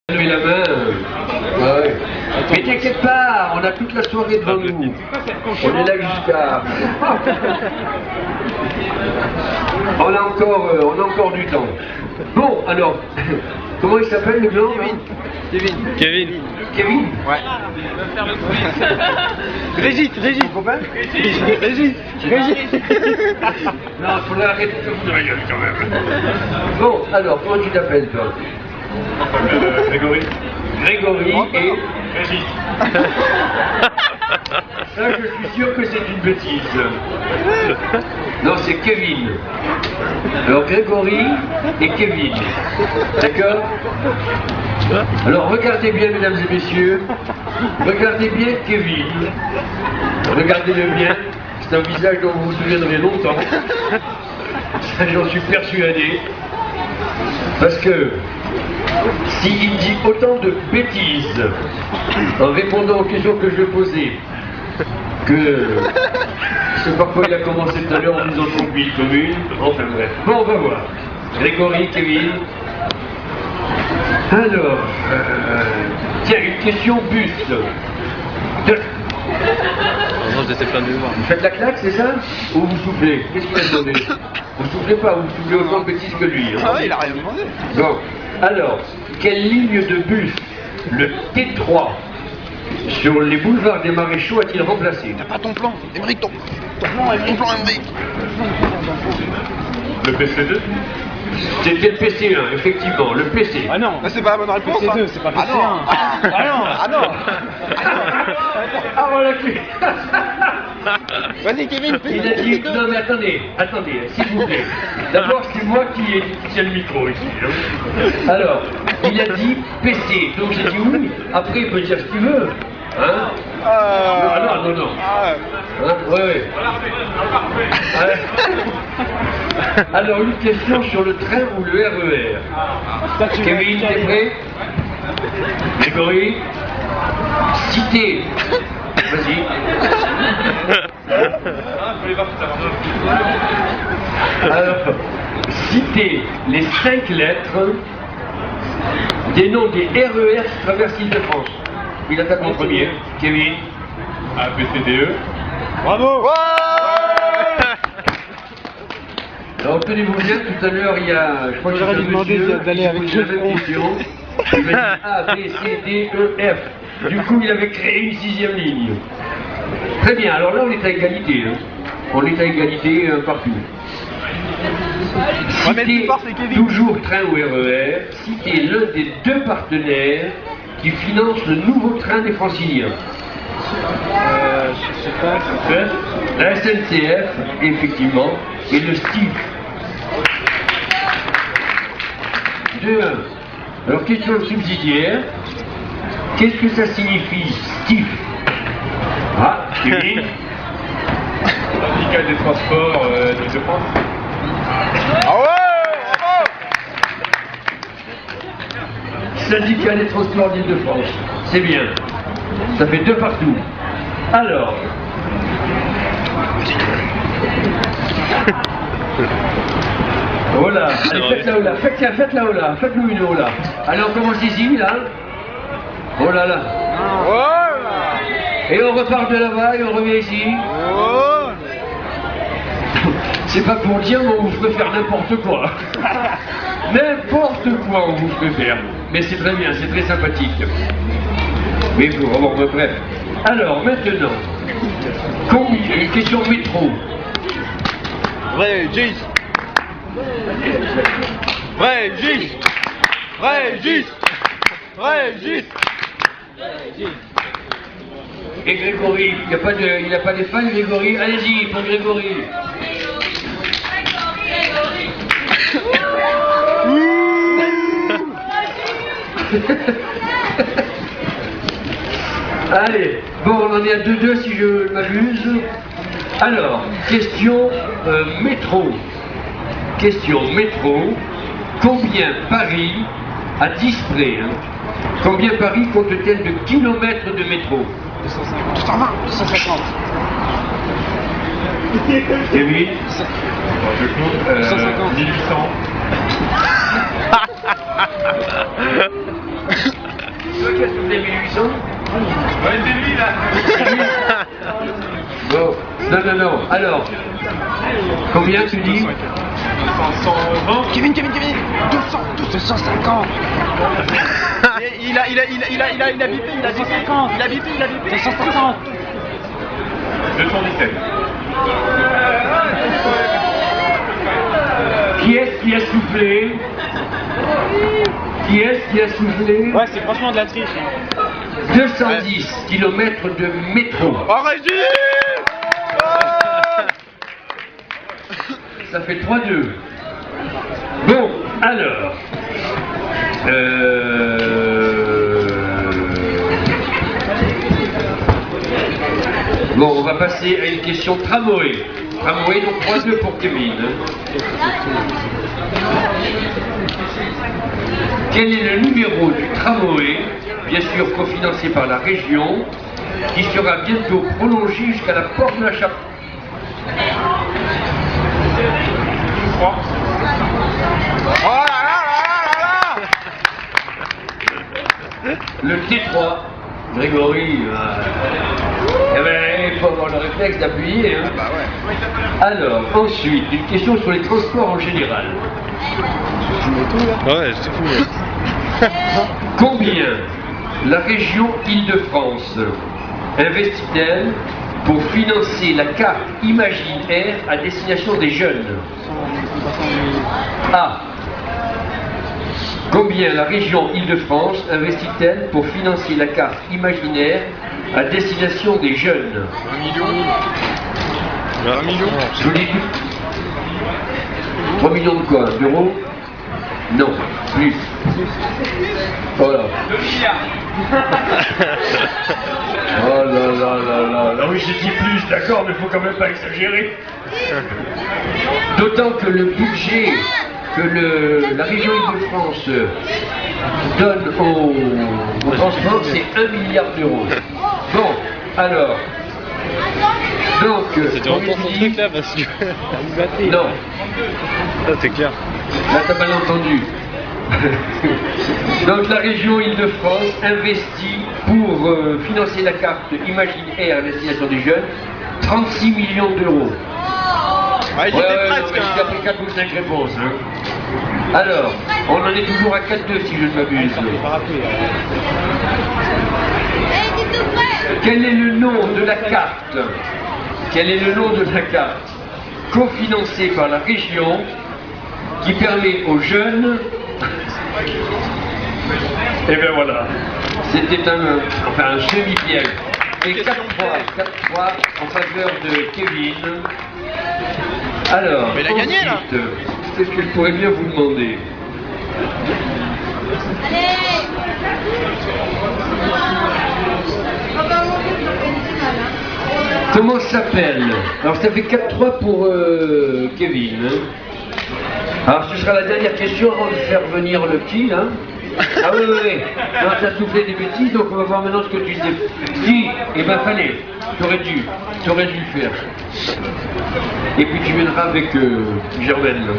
Levez la main. Ouais. Mais t'inquiète pas, on a toute la soirée devant nous. On est là jusqu'à... on a encore du temps. Bon, alors, comment il s'appelle le blanc? Kevin. Kevin? Ouais. Régis. Non, il faudrait arrêter de vous de la gueule quand même. Bon, alors, comment tu t'appelles toi? Grégory. Grégory et... Régis. Ça, je suis sûr que c'est une bêtise. Non, c'est Kevin. Alors, Grégory et Kevin. D'accord? Alors, regardez bien, mesdames et messieurs. Regardez bien Kevin. Regardez-le bien. C'est un visage dont vous vous souviendrez longtemps. Ça, j'en suis persuadé. Parce que s'il dit autant de bêtises en répondant aux questions que je lui ai posées, que c'est parfois il a commencé tout à l'heure en disant son ville commune, enfin bref. Bon, on va voir. Grégory, Kevin. Alors, tiens, une question buste. Non, j'étais plein de mémoire. Vous faites la claque, c'est ça? Ou vous soufflez? Qu'est-ce qu'il a demandé? Vous soufflez pas, vous soufflez autant de bêtises que lui. Hein? Ah ouais, il a rien demandé. Bon, alors, quelle ligne de bus le T3 sur les boulevards des Maréchaux a-t-il remplacé? T'as pas ton plan, Émeric, ton plan, Émeric. Le PC2. C'était le PC1, effectivement, le PC. Ah non, c'est pas la bonne réponse. PC2, c'est pas PC1. Ah non. Ah voilà qui... Vas-y, Kevin, Il a dit, non mais attendez, s'il vous plaît. D'abord, c'est moi qui tiens le micro ici. Hein. Alors, il a dit PC, donc j'ai dit oui. Après, il peut dire ce qu'il veut. Hein? Non. Hein? Ouais. Alors, une question sur le train ou le RER. Kevin, t'es prêt? Grégory? Citez. Vas-y. Alors, citez les 5 lettres des noms des RER qui traversent l'Île-de-France. Il attaque en premier. Kevin. ABCDE. Bravo. Alors, tenez-vous bien, tout à l'heure, il y a... Je crois que j'aurais dû demander d'aller avec la même question. Il m'a dit A, B, C, D, E, F. Du coup, il avait créé une 6e ligne. Très bien, alors là, on est à égalité. Hein. On est à égalité partout. Citez toujours train ou RER, citez l'un des 2 partenaires qui finance le nouveau train des Franciliens. Je sais pas. La SNCF, effectivement, et le STIF. 2-1. Alors, question subsidiaire. Qu'est-ce que ça signifie, STIF? Ah, Kevin. Syndicat des transports d'Île-de-France. Ah ouais, bravo. Syndicat des transports d'Île-de-France. C'est bien. Ça fait 2 partout. Alors. Voilà. Allez, faites la Ola. Faites la Ola. Faites-nous une Ola. Allez, on commence ici, là. Oh là là. Et on repart de là-bas et on revient ici. C'est pas pour dire, mais on vous ferait faire n'importe quoi. N'importe quoi on vous ferait faire. Mais c'est très bien, c'est très sympathique. Mais il faut avoir bref. Alors, maintenant, une question métro. Régis. Et Grégory, il n'a pas des fans, Grégory? Allez-y, pour Grégory. Allez, bon, on en est à 2-2 si je ne m'abuse. Alors, question métro. Question métro. Combien Paris, à 10 près, hein, combien Paris compte-t-elle de kilomètres de métro? 220, 250. Kevin? Je compte 150. 1800. qui a soufflé 1800? Ouais, c'est lui là. Bon, non. Alors, combien tu dis? 520. Kevin 250. Il a bipé, il a 250. Il a bipé. 250. 217. Qui est-ce qui a soufflé? Qui est-ce qui a soufflé? Ouais, c'est franchement de la triche. 210 km de métro. Oh, Régis! Ça fait 3-2. Bon, alors. Bon, on va passer à une question tramway. Tramway, donc 3-2 pour Kevin. Quel est le numéro du tramway, bien sûr cofinancé par la région, qui sera bientôt prolongé jusqu'à la porte de la Chapelle? 3. Oh là là. Le T3, Grégory, eh ben, il faut avoir le réflexe d'appuyer. Hein. Bah ouais. Alors, ensuite, une question sur les transports en général. Ouais, c'est fou. Combien la région Île-de-France investit-elle pour financer la carte imaginaire à destination des jeunes? A. Combien la région Île-de-France investit-elle pour financer la carte imaginaire à destination des jeunes? 1 million. 1 million. Je vous dis 3 millions de quoi? D'euros? Non, plus. Voilà. 2 milliards. Oh là là. Oui, j'ai dit plus, d'accord, mais il faut quand même pas exagérer. D'autant que le budget que la région Île-de-France donne au transport, c'est 1 milliard d'euros. Bon, alors. Donc, C'était encore ton truc là parce que. non, Ça, c'est clair. là t'as mal entendu. Donc la région Île-de-France investit pour financer la carte imaginaire à destination des jeunes 36 millions d'euros. Ouais, j'étais non, presque. mais j'ai appris 4 ou 5 réponses. Hein. Alors, on en est toujours à 4-2 si je ne m'abuse. Quel est le nom de la carte? Quel est le nom de la carte cofinancée par la région qui permet aux jeunes... Et bien voilà, c'était un semi-piège. Et 4-3 en faveur de Kevin. Alors, Mais il a gagné, là. ensuite, qu'est-ce que je pourrais bien vous demander? Comment s'appelle? Alors ça fait 4-3 pour Kevin. Hein. Alors ce sera la dernière question avant de faire venir le petit là. Ah oui. Non, t'as soufflé des bêtises, donc on va voir maintenant ce que tu sais. Si, eh ben fallait. T'aurais dû le faire. Et puis tu viendras avec Germaine là.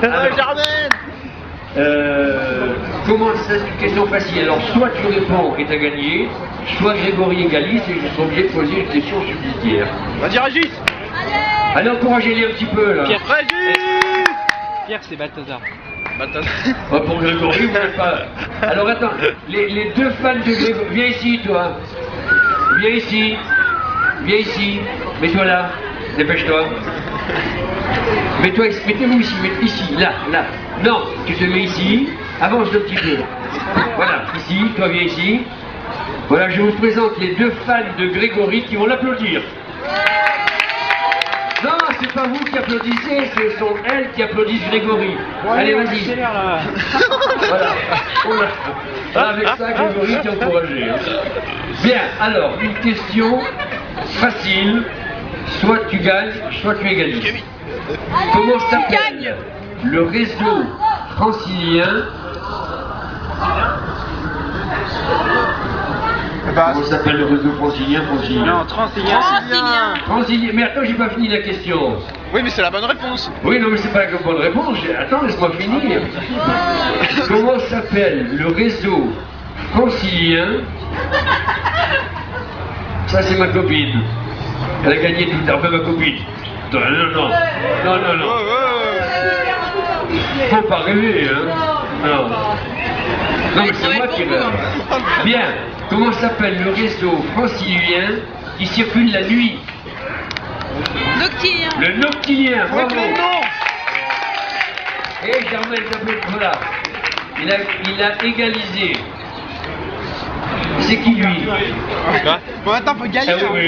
Alors, Germaine. comment ça, c'est une question facile. Alors, soit tu réponds et t'as gagné, soit Grégory égalise et je suis obligé de poser une question subsidiaire. Vas-y, Régis. Allez, encouragez-les un petit peu là. Pierre. Régis. Pierre, c'est Balthazar. Oh, pour Grégory, vous n'êtes pas. Alors attends, les deux fans de Grégory. Viens ici, toi. Viens ici. Mets-toi là. Dépêche-toi. Mettez-vous ici, ici, là. Non, tu te mets ici, avance un petit peu. Voilà, ici, toi viens ici. Voilà, je vous présente les deux fans de Grégory qui vont l'applaudir. Non, c'est pas vous qui applaudissez, ce sont elles qui applaudissent Grégory. Allez, vas-y. Là. Voilà. Avec ça, Grégory t'es encouragé. Hein. Bien, alors, une question facile. Soit tu gagnes, soit tu égalises. Comment s'appelle le réseau francilien? Comment s'appelle le réseau francilien? Non, Transilien. Francilien. Mais attends, j'ai pas fini la question. Oui, mais c'est la bonne réponse. Oui, non, mais c'est pas la bonne réponse. Attends, laisse-moi finir. Comment s'appelle le réseau francilien? Ça, c'est ma copine. Elle a gagné tout à l'heure, ma copine. Non, non, non, non, non. Faut pas rêver, hein. Non, non mais c'est moi qui rêve. Bien. Comment s'appelle le réseau francilien qui circule la nuit? Noctilien. Le noctilien, bravo. Avec le nom. Et Germaine Tableau, voilà. Il a égalisé. C'est qui lui? Quoi? Bon, attends, faut gagner. Ah oui, oui.